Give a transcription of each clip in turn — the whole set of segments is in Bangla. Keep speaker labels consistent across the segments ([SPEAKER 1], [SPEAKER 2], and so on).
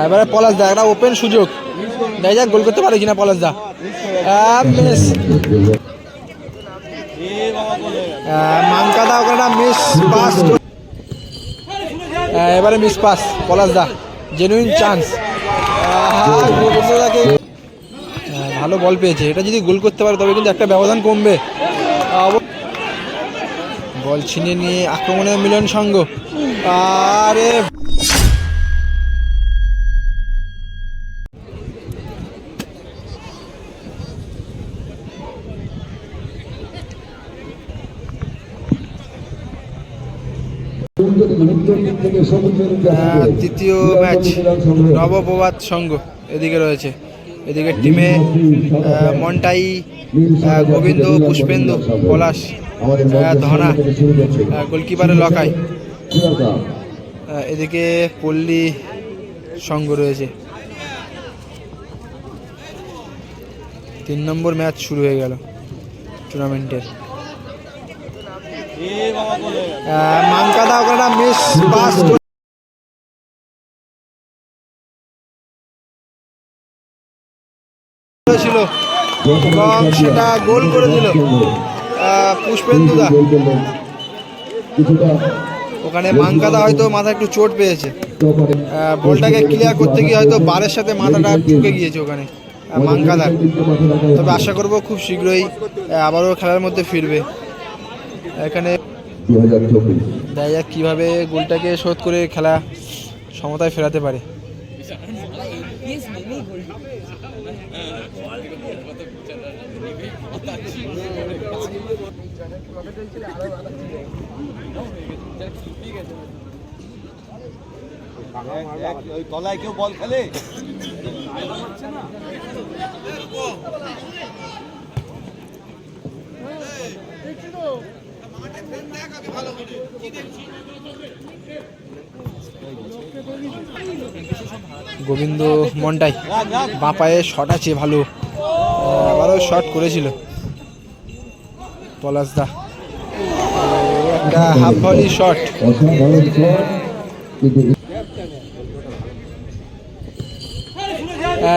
[SPEAKER 1] এবারে পলাশ দা একটা ওপেন সুযোগ, দেখা যাক গোল করতে পারে কিনা পলাশ দা। মিস মাঙ্কাদা ওখানে মিস পাস, এবারে miss pass Palash da, genuine chance. ভালো বল পেয়েছে, এটা যদি গোল করতে পারে তবে কিন্তু একটা ব্যবধান কমবে। বল ছিনিয়ে নিয়ে আক্রমণের মিলন সঙ্গ, আরে তৃতীয় ম্যাচ নবপ্রভাত সংঘ এদিকে রয়েছে। এদিকে টিমে মন্টাই, গোবিন্দ, পুষ্পেন্দু, পলাশ, ধনা, গোলকিপারে লকাই। এদিকে পল্লী সংঘ রয়েছে। 3 নম্বর ম্যাচ শুরু হয়ে গেল টুর্নামেন্টের। মাঙ্কাদা ওখানে মিস পাস ছিল এবং সেটা গোল করে দিল পুষ্পেন্দুদা। ওখানে মাঙ্কাদা হয়তো মাথায় একটু চোট পেয়েছে, বলটাকে ক্লিয়ার করতে গিয়ে হয়তো বারের সাথে মাথাটা ঢুকে গিয়েছে ওখানে মাঙ্কাদার। তবে আশা করব খুব শীঘ্রই আবারও খেলার মধ্যে ফিরবে। এখানে দেখা যাক কীভাবে গোলটাকে শোধ করে খেলা সমতায় ফেরাতে পারে।
[SPEAKER 2] তলায় কেউ বল খেলে,
[SPEAKER 1] গোবিন্দ মন্টাই বাঁ পায়ে শট আছে ভালো, আবারও শট করেছিল পলাশ দা, একটা হাফ ভলি শট।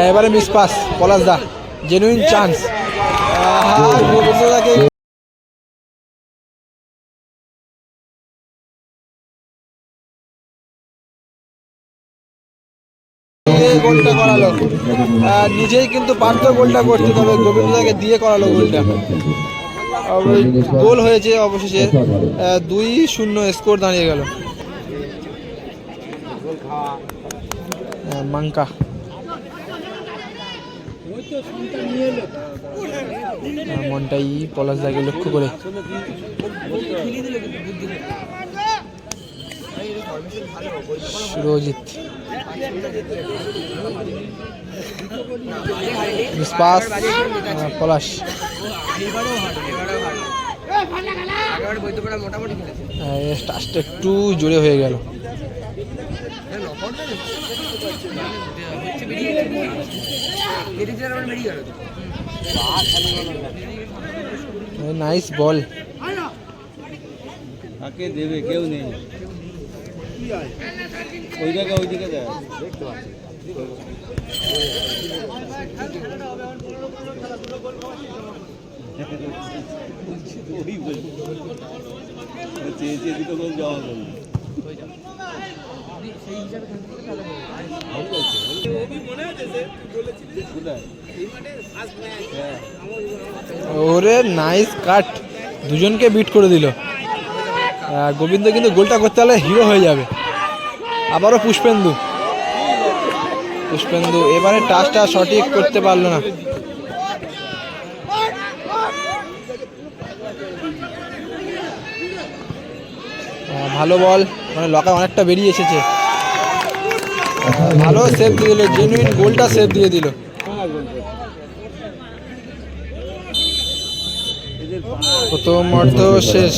[SPEAKER 1] এবারে miss pass Palash da, genuine chance. গোবিন্দদাকে গোলটা করালো, নিজেই কিন্তু পারতো গোলটা করতে, তবে গোবিন্দদাকে দিয়ে করালো গোলটা। গোল হয়েছে অবশেষে, 2-0 স্কোর দাঁড়িয়ে গেল। মাঙ্কা মনটাই পলাশ দাকে লক্ষ্য করে সুরজিৎ পাস, পলাশ একটু জোরে হয়ে গেল। নাইস বল,
[SPEAKER 2] কাকে দেবে কেউ নেই, ওই জায়গা ওইদিকে যায়।
[SPEAKER 1] ওরে নাইস কাট, দুজনকে বিট করে দিল। গোবিন্দ কিন্তু গোলটা করতে হলে হিরো হয়ে যাবে। আবারও পুষ্পেন্দু এবারে টাচটা সঠিক করতে পারলো না। ভালো বল, মানে লকায় অনেকটা বেরিয়ে এসেছে, ভালো সেভ দিয়ে দিল, জেনুইন গোলটা সেভ দিয়ে দিল। প্রথম অর্ধ শেষ,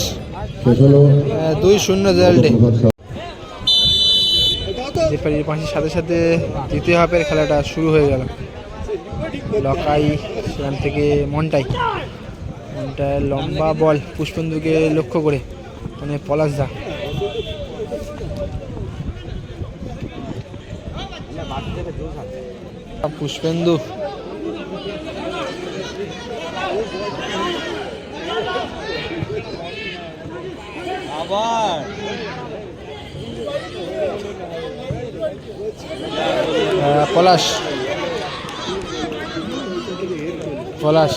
[SPEAKER 1] 2-0 রেজাল্টে। রেফারির পাশের সাথে সাথে দ্বিতীয় হাফের খেলাটা শুরু হয়ে গেল। লকাই, সেখান থেকে মন্টাই লম্বা বল পুষ্পেন্দুকে লক্ষ্য করে, মানে পলাশ দা পুষ্পেন্দু
[SPEAKER 2] আবার
[SPEAKER 1] পলাশ পলাশ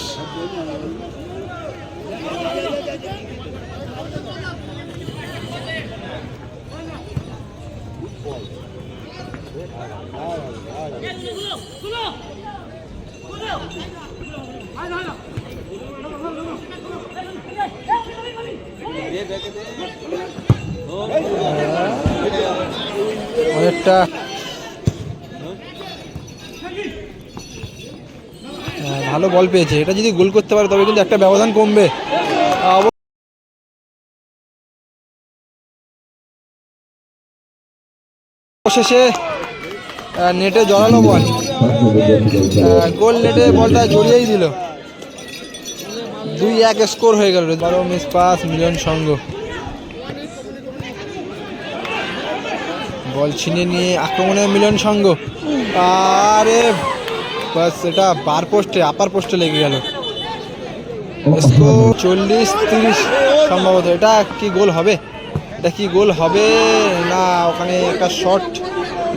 [SPEAKER 1] অনেকটা ভালো বল পেয়েছে। এটা যদি গোল করতে পারে তবে কিন্তু একটা ব্যবধান কমবে। অবশেষে নেটে জড়ালো বল, গোল নেটে বলটা জড়িয়েই দিল। 2-1 স্কোর হয়ে গেল। বড় মিস পাস মিলন সঙ্গ, বল ছিনিয়ে নিয়ে আক্রমণে মিলন সঙ্গ। আরে বাস, এটা বার পোস্টে আপার পোস্টে লেগে গেল। স্কোর 40-30 সম্ভবত। এটা কি গোল হবে? এটা কি গোল হবে না? ওখানে একটা শট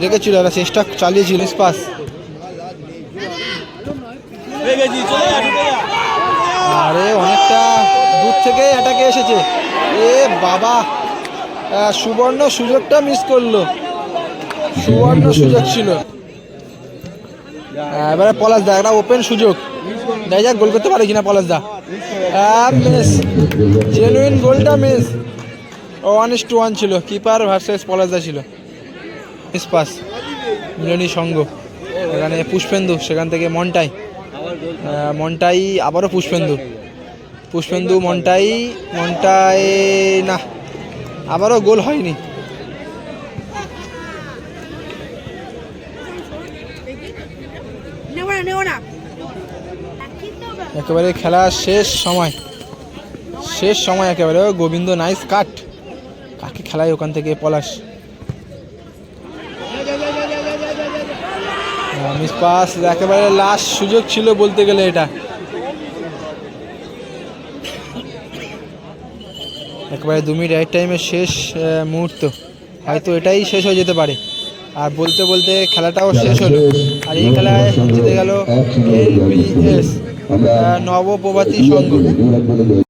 [SPEAKER 1] রেখেছিল, একটা চেষ্টা চালিয়েছিল। পাস আরে অনেকটা দূর থেকে অ্যাটাকে এসেছে। এ বাবা, সুবর্ণ সুযোগটা মিস করলো। সুবর্ণ সুযোগ ছিল। এবারে পলাশ দা, একটা ওপেন সুযোগ, দেখা যাক গোল করতে পারে কিনা পলাশ দা। মিস, জেনুইন গোলটা মিস। 1-1 ছিল, কিপার ভার্সেস পলাশ দা ছিল। মিস পাস মিলনী সঙ্গ, এখানে পুষ্পেন্দু, সেখান থেকে মন্টাই। মন্টাই আবারও পুষ্পেন্দু, পুষ্পেন্দু মন্টাই, মন্টাই না, আবারও গোল হয়নি। একেবারে খেলা শেষ সময়, শেষ সময় একেবারে। গোবিন্দ নাইস কাট, কাকে খেলায় ওখান থেকে পলাশ। মিস পাস, একেবারে লাস্ট সুযোগ ছিল বলতে গেলে এটা। একেবারে 2 মিনিট রাইট টাইমের শেষ মুহূর্ত, হয়তো এটাই শেষ হয়ে যেতে পারে। আর বলতে বলতে খেলাটাও শেষ হলো। আর এই খেলায় জিতে গেল এলবিএস নবপ্রভাতী সংঘ।